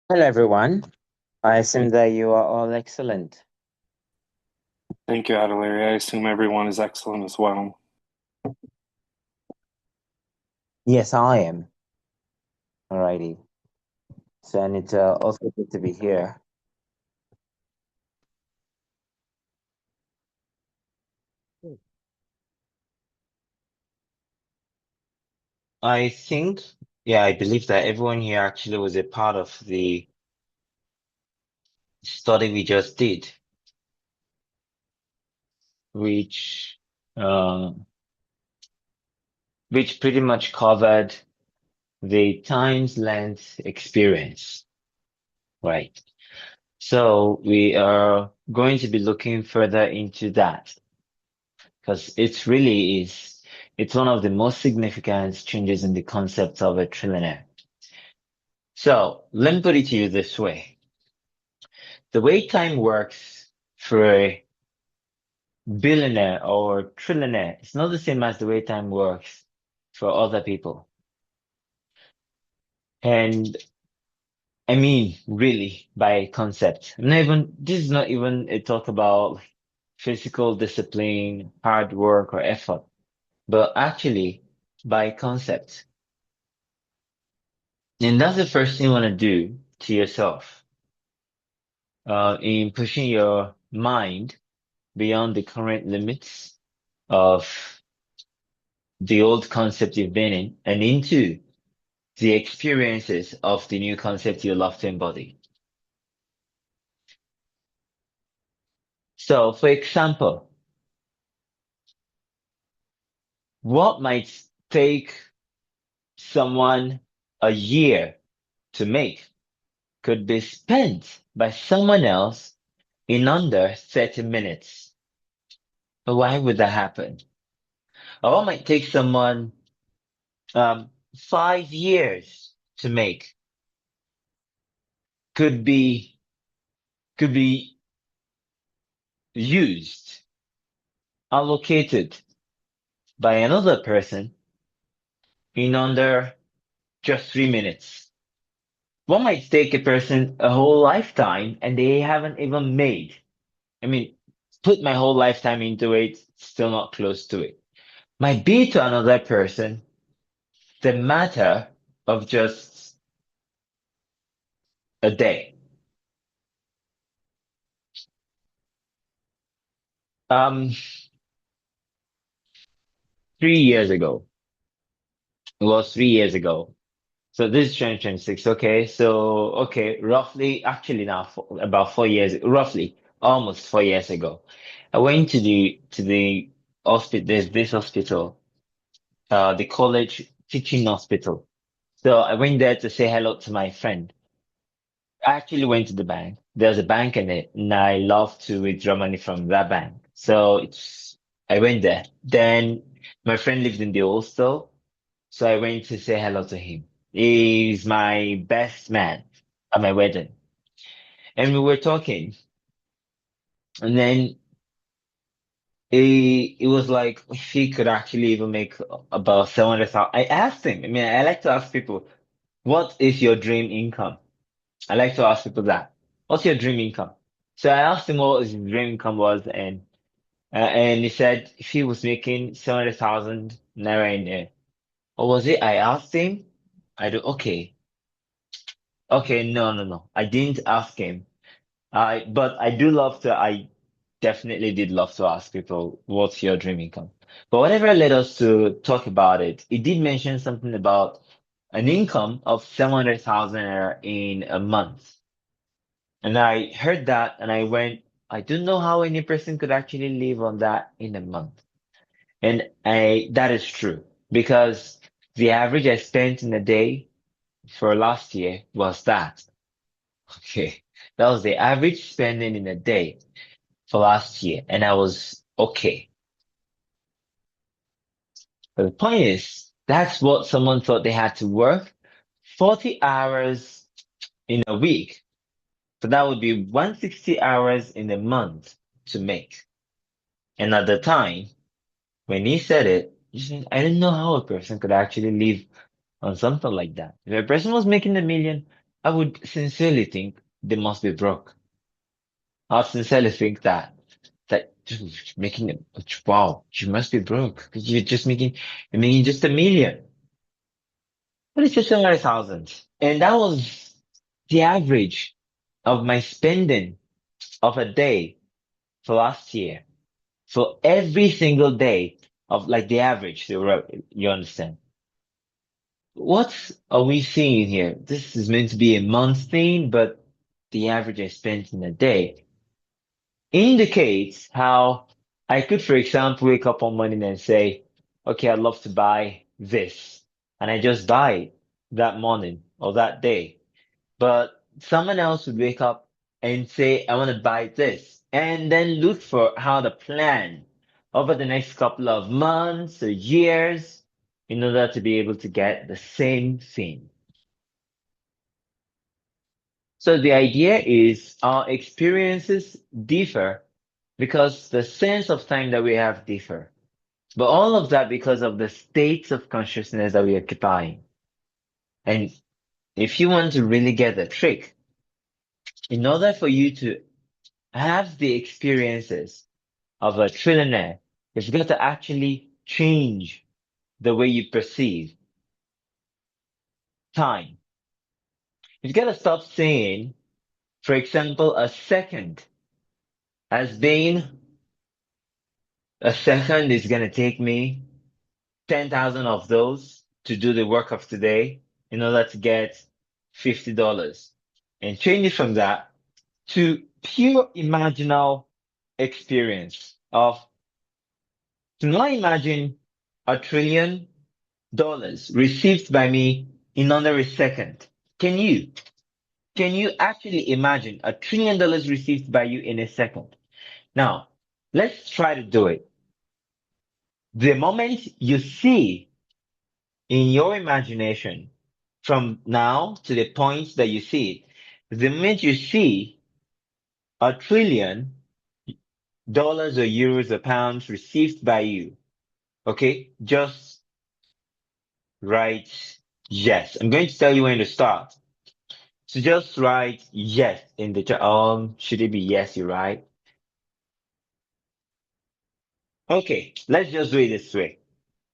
Hello, everyone. I assume that you are all excellent. Thank you, Adelere. I assume everyone is excellent as well. Yes, I am. Alrighty. So, and it's also good to be here. I think, yeah, I believe that everyone here actually was a part of the study we just did, which, uh, which pretty much covered the times length experience, right? So we are going to be looking further into that because it's one of the most significant changes in the concept of a trillionaire. So let me put it to you this way. The way time works for a billionaire or trillionaire, it's not the same as the way time works for other people. And I mean, really, by concept. This is not even a talk about physical discipline, hard work, or effort, but actually by concept. And that's the first thing you want to do to yourself, in pushing your mind beyond the current limits of the old concept you've been in and into the experiences of the new concept you love to embody. So, for example, what might take someone a year to make could be spent by someone else in under 30 minutes. But why would that happen? Or what might take someone 5 years to make could be could be used, allocated by another person in under just 3 minutes. What might take a person a whole lifetime and they haven't even made. I mean, put my whole lifetime into it, still not close to it. Might be to another person the matter of just a day. Um, 3 years ago. It was 3 years ago. So this is 2026. Okay. So, okay, roughly, actually now about 4 years, roughly almost 4 years ago, I went to the hospital. There's this hospital, the college teaching hospital. So I went there to say hello to my friend. I actually went to the bank. There's a bank in it, and I love to withdraw money from that bank. I went there. Then my friend lived in the hostel. So I went to say hello to him. He's my best man at my wedding. And we were talking. And then he was like, if he could actually even make about 700,000. I asked him, I mean, I like to ask people, what is your dream income? I like to ask people that. What's your dream income? So I asked him what his dream income was, and he said if he was making 700,000 naira in there. Or was it I asked him? I do, okay. Okay, no, no, no. I didn't ask him. But I definitely did love to ask people, what's your dream income? But whatever led us to talk about it, it did mention something about an income of 700,000 in a month. And I heard that and I went, I don't know how any person could actually live on that in a month. That is true because the average I spent in a day for last year was that. Okay. That was the average spending in a day for last year, and I was okay. But the point is, that's what someone thought they had to work 40 hours in a week. So that would be 160 hours in a month to make. And at the time, when he said it, he said, I didn't know how a person could actually live on something like that. If a person was making 1 million, I would sincerely think they must be broke. I would sincerely think that dude, making it, wow, you must be broke. You're making just 1 million. But it's just 100,000. And that was the average of my spending of a day for last year. For every single day of like the average, you understand? What are we seeing here? This is meant to be a month thing, but the average I spent in a day indicates how I could, for example, wake up one morning and say, okay, I'd love to buy this. And I just buy it that morning or that day. But someone else would wake up and say, I want to buy this, and then look for how to plan over the next couple of months or years in order to be able to get the same thing. So the idea is our experiences differ because the sense of time that we have differ. But all of that because of the states of consciousness that we occupy. And if you want to really get the trick, in order for you to have the experiences of a trillionaire, you've got to actually change the way you perceive time. You've got to stop saying, for example, a second as being a second is going to take me 10,000 of those to do the work of today in order to get $50 and change it from that to pure imaginal experience of to now imagine $1 trillion received by me in under a second. Can you? Can you actually imagine $1 trillion received by you in a second? Now, let's try to do it. The moment you see in your imagination from now to the point that you see it, the moment you see $1 trillion or euros or pounds received by you, okay, just write yes. I'm going to tell you when to start. So just write yes in the chat. Should it be yes, you right? Okay, let's just do it this way.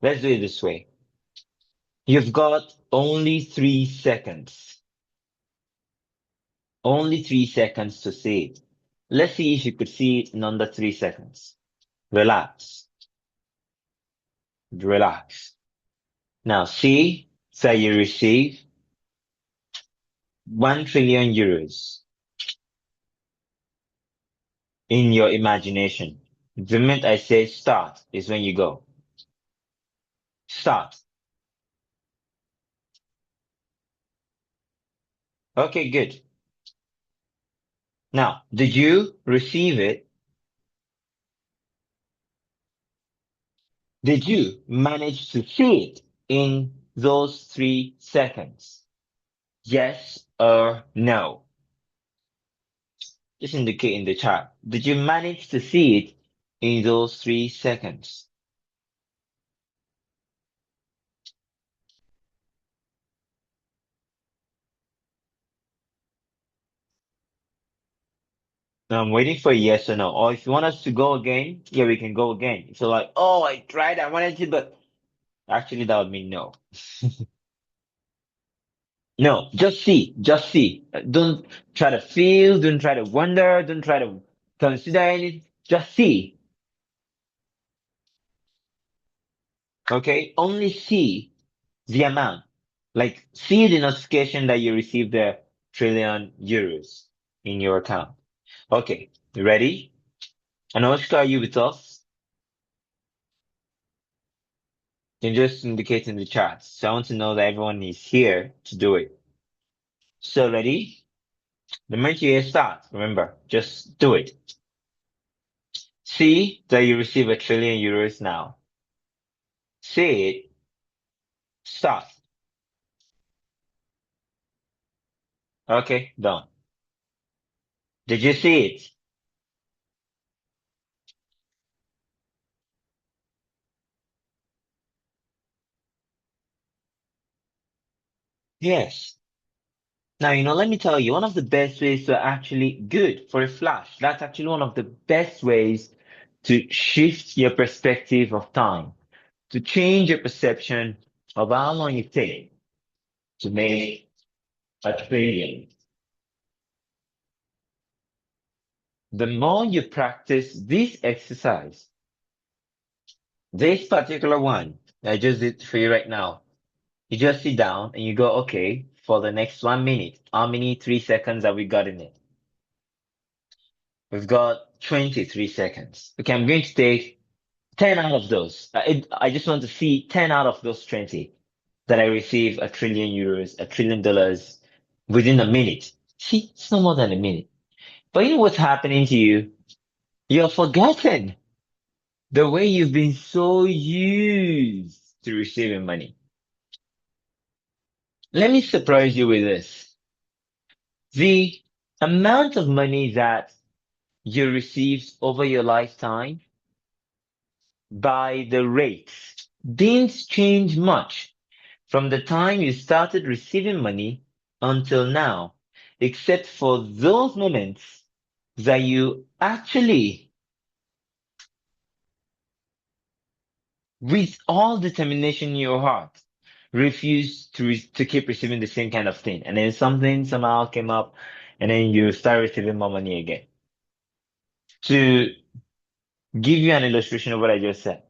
Let's do it this way. You've got only 3 seconds. Only 3 seconds to see it. Let's see if you could see it in under 3 seconds. Relax. Relax. Now see that you receive 1 trillion euros in your imagination. The minute I say start is when you go. Start. Okay, good. Now, did you receive it? Did you manage to see it in those 3 seconds? Yes or no? Just indicate in the chat. Did you manage to see it in those 3 seconds? Now I'm waiting for a yes or no. Or if you want us to go again, yeah, we can go again. So like, oh, I tried, I wanted to, but actually that would mean no. No, just see, just see. Don't try to feel, don't try to wonder, don't try to consider anything. Just see. Okay? Only see the amount. Like, see the notification that you received the trillion euros in your account. Okay, you ready? Anoshka, are you with us? You can just indicate in the chat. So I want to know that everyone is here to do it. So ready? The moment you hear start, remember, just do it. See that you receive 1 trillion euros now. See it, start. Okay, done. Did you see it? Yes. Now, let me tell you, one of the best ways to actually, good for a flash, that's actually one of the best ways to shift your perspective of time, to change your perception of how long it takes to make a trillion. The more you practice this exercise, this particular one, I just did for you right now, you just sit down and you go, okay, for the next 1 minute, how many 3 seconds have we got in it? We've got 23 seconds. Okay, I'm going to take 10 out of those. I just want to see 10 out of those 20 that I receive €1 trillion, $1 trillion within a minute. See, it's no more than a minute. But you know what's happening to you? You're forgetting the way you've been so used to receiving money. Let me surprise you with this. The amount of money that you received over your lifetime by the rates didn't change much from the time you started receiving money until now, except for those moments that you actually, with all determination in your heart, refuse to keep receiving the same kind of thing. And then something somehow came up and then you start receiving more money again. To give you an illustration of what I just said,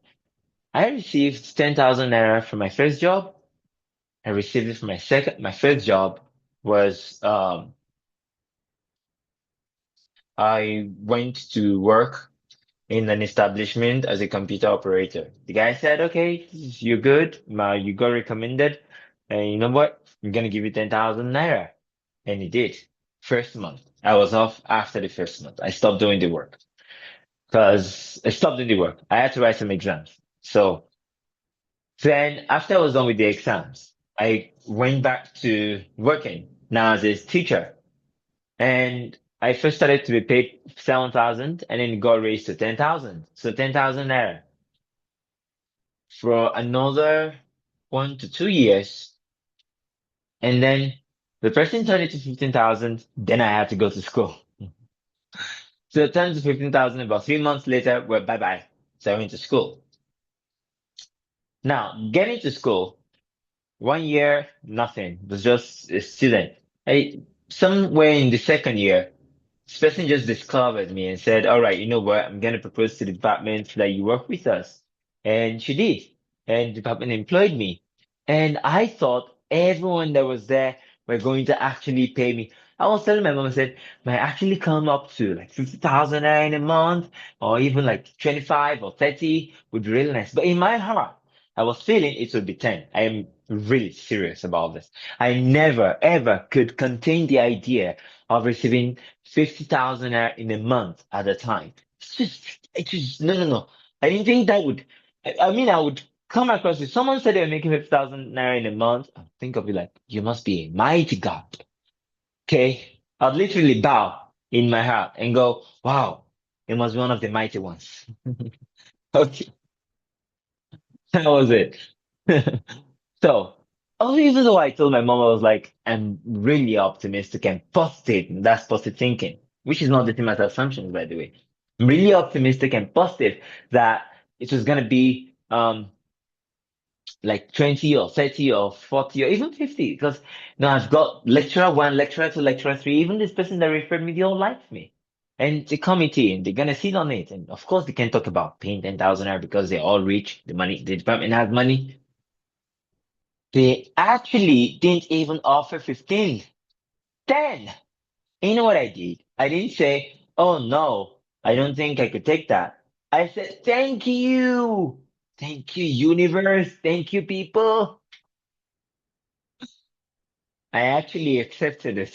I received 10,000 naira from my first job. I received it from my first job was, I went to work in an establishment as a computer operator. The guy said, okay, you're good. You got recommended. And you know what? I'm going to give you 10,000 naira. And he did. First month. I was off after the first month. I stopped doing the work because I stopped doing the work. I had to write some exams. So then after I was done with the exams, I went back to working now as a teacher. And I first started to be paid 7,000 and then it got raised to 10,000. So 10,000 naira for another 1 to 2 years. And then the person turned it to 15,000. Then I had to go to school. So it turned to 15,000 about 3 months later. Well, bye bye. So I went to school. Now getting to school, 1 year, nothing. It was just a student. Somewhere in the second year, this person just discovered me and said, all right, you know what? I'm going to propose to the department that you work with us. And she did. And the department employed me. And I thought everyone that was there were going to actually pay me. I was telling my mom, I said, might actually come up to like 50,000 in a month or even like 25 or 30 would be really nice. But in my heart, I was feeling it would be 10. I am really serious about this. I never ever could contain the idea of receiving 50,000 in a month at a time. It's just, no, no, no. I didn't think that would, I mean, I would come across if someone said they were making 50,000 naira in a month, I'd think of it like, you must be a mighty God. Okay. I'd literally bow in my heart and go, wow, it must be one of the mighty ones. Okay. That was it. So, even though I told my mom, I was like, I'm really optimistic and positive. And that's positive thinking, which is not the same as assumptions, by the way. I'm really optimistic and positive that it was going to be, like 20 or 30 or 40 or even 50. Because now I've got lecturer one, lecturer two, lecturer three. Even this person that referred me, they all like me. And the committee, and they're going to sit on it. And of course, they can talk about paying 10,000 naira because they're all rich. The money, the department has money. They actually didn't even offer 15, 10. And you know what I did? I didn't say, oh no, I don't think I could take that. I said, thank you. Thank you, universe. Thank you, people. I actually accepted it.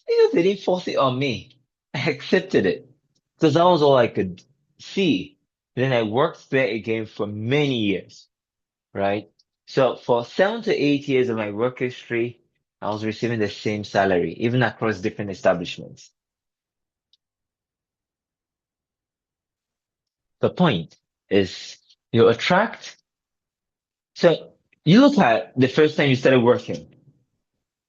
Because they didn't force it on me. I accepted it. Because that was all I could see. Then I worked there again for many years, right? So for 7 to 8 years of my work history, I was receiving the same salary, even across different establishments. The point is you attract. So you look at the first time you started working.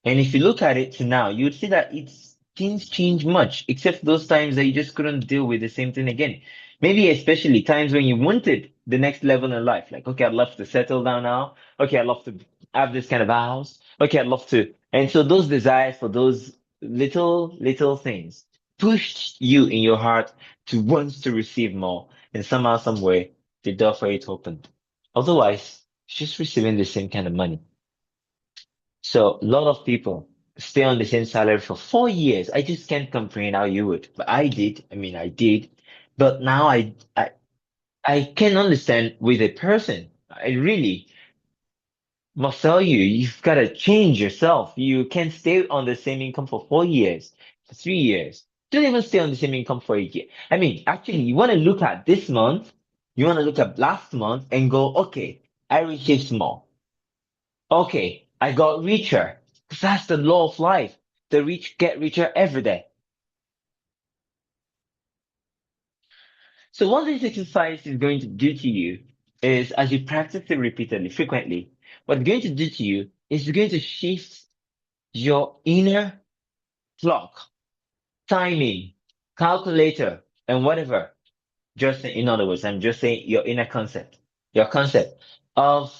And if you look at it to now, you'd see that it's things change much, except those times that you just couldn't deal with the same thing again. Maybe especially times when you wanted the next level in life. Like, okay, I'd love to settle down now. Okay, I'd love to have this kind of house. Okay, I'd love to. And so those desires for those little things pushed you in your heart to want to receive more. And somehow, some way, the door for it opened. Otherwise, it's just receiving the same kind of money. So a lot of people stay on the same salary for 4 years. I just can't comprehend how you would, but I did. I mean, I did. But now I can understand with a person. I really must tell you, you've got to change yourself. You can't stay on the same income for 4 years, for 3 years. Don't even stay on the same income for a year. I mean, actually, you want to look at this month, you want to look at last month and go, okay, I received more. Okay, I got richer. 'Cause that's the law of life. The rich get richer every day. So what this exercise is going to do to you is as you practice it repeatedly, frequently, what it's going to do to you is it's going to shift your inner clock, timing, calculator, and whatever. Just in other words, I'm just saying your inner concept, your concept of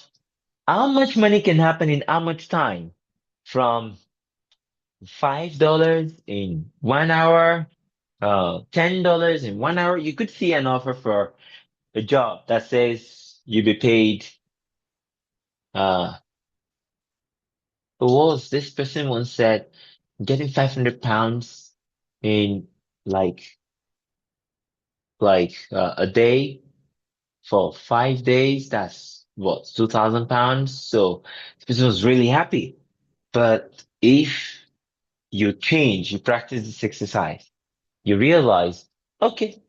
how much money can happen in how much time from $5 in 1 hour, $10 in 1 hour. You could see an offer for a job that says you'll be paid, uh, what was this person once said, getting 500 pounds in like, a day for 5 days. That's what, 2,000 pounds. So this person was really happy. But if you change, you practice this exercise, you realize, okay,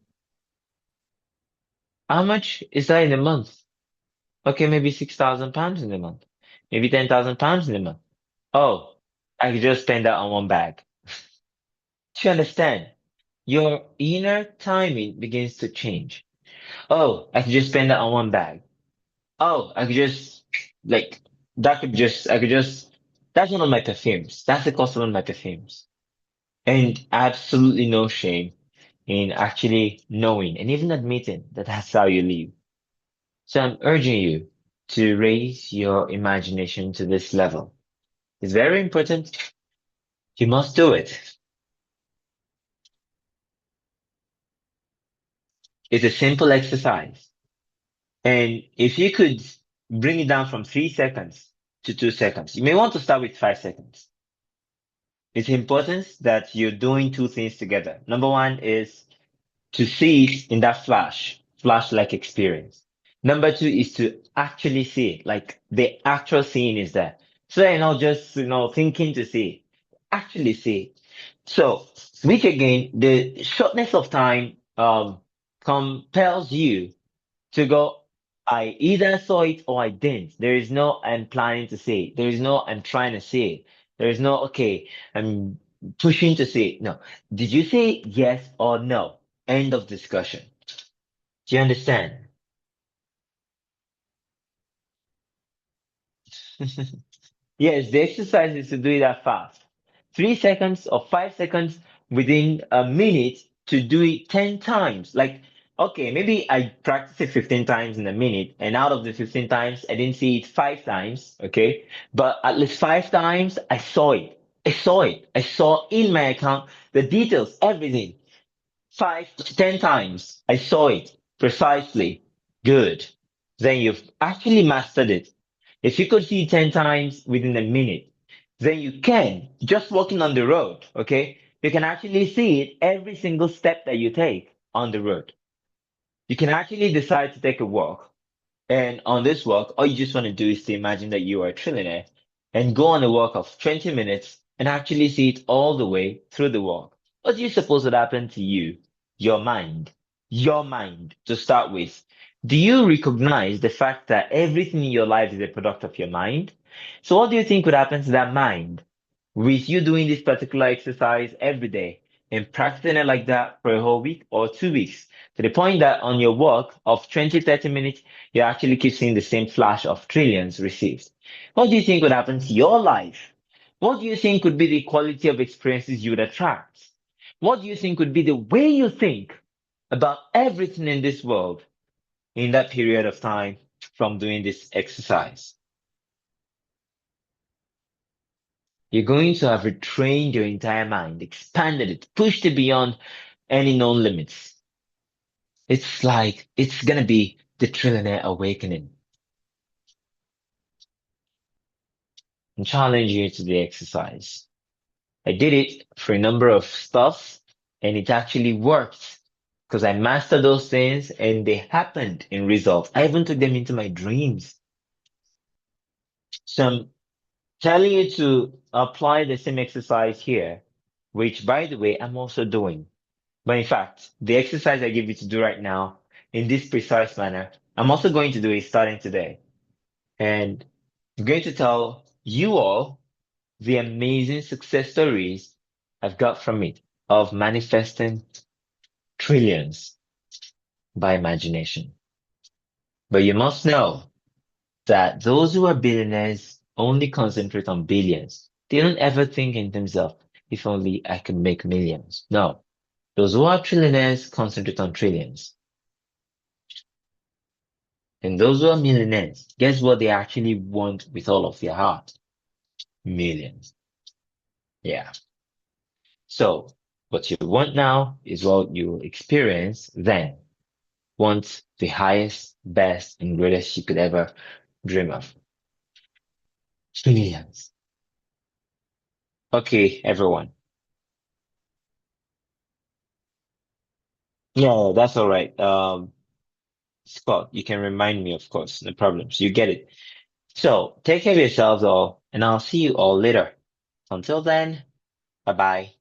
how much is that in a month? Okay, maybe 6,000 pounds in a month. Maybe 10,000 pounds in a month. Oh, I could just spend that on one bag. Do you understand? Your inner timing begins to change. Oh, I could just spend that on one bag. Oh, I could just, like, I could just, that's one of my perfumes. That's the cost of one of my perfumes. And absolutely no shame in actually knowing and even admitting that that's how you live. So I'm urging you to raise your imagination to this level. It's very important. You must do it. It's a simple exercise. And if you could bring it down from 3 seconds to 2 seconds, you may want to start with 5 seconds. It's important that you're doing two things together. Number one is to see it in that flash-like experience. Number two is to actually see it, like the actual scene is there. So you're not just, thinking to see it, actually see it. So, which again, the shortness of time, compels you to go, I either saw it or I didn't. There is no, I'm planning to see it. There is no, I'm trying to see it. There is no, okay, I'm pushing to see it. No. Did you say yes or no? End of discussion. Do you understand? Yes, the exercise is to do it that fast. 3 seconds or 5 seconds within a minute to do it 10 times. Like, okay, maybe I practice it 15 times in a minute, and out of the 15 times, I didn't see it 5 times, okay? But at least 5 times, I saw it. I saw it. I saw in my account the details, everything. 5 to 10 times. I saw it precisely. Good. Then you've actually mastered it. If you could see 10 times within a minute, then you can, just walking on the road, okay? You can actually see it every single step that you take on the road. You can actually decide to take a walk and on this walk, all you just want to do is to imagine that you are a trillionaire and go on a walk of 20 minutes and actually see it all the way through the walk. What do you suppose would happen to you? Your mind to start with. Do you recognize the fact that everything in your life is a product of your mind? So what do you think would happen to that mind with you doing this particular exercise every day and practicing it like that for a whole week or 2 weeks? To the point that on your walk of 20, 30 minutes, you actually keep seeing the same flash of trillions received. What do you think would happen to your life What do you think would be the quality of experiences you would attract? What do you think would be the way you think about everything in this world in that period of time from doing this exercise? You're going to have retrained your entire mind, expanded it, pushed it beyond any known limits. It's like it's gonna be the trillionaire awakening. And challenge you to the exercise. I did it for a number of stuff and it actually worked because I mastered those things and they happened in results. I even took them into my dreams. So I'm telling you to apply the same exercise here, which by the way, I'm also doing. But in fact, the exercise I give you to do right now in this precise manner, I'm also going to do it starting today. And I'm going to tell you all the amazing success stories I've got from it of manifesting trillions by imagination. But you must know that those who are billionaires only concentrate on billions. They don't ever think in terms of, if only I could make millions. No. Those who are trillionaires concentrate on trillions. And those who are millionaires, guess what they actually want with all of their heart? Millions. Yeah. So what you want now is what you will experience then. Want the highest, best, and greatest you could ever dream of. Trillions. Okay, everyone. Yeah, that's all right. Scott, you can remind me, of course, no problems. You get it. So take care of yourselves all, and I'll see you all later. Until then, bye bye.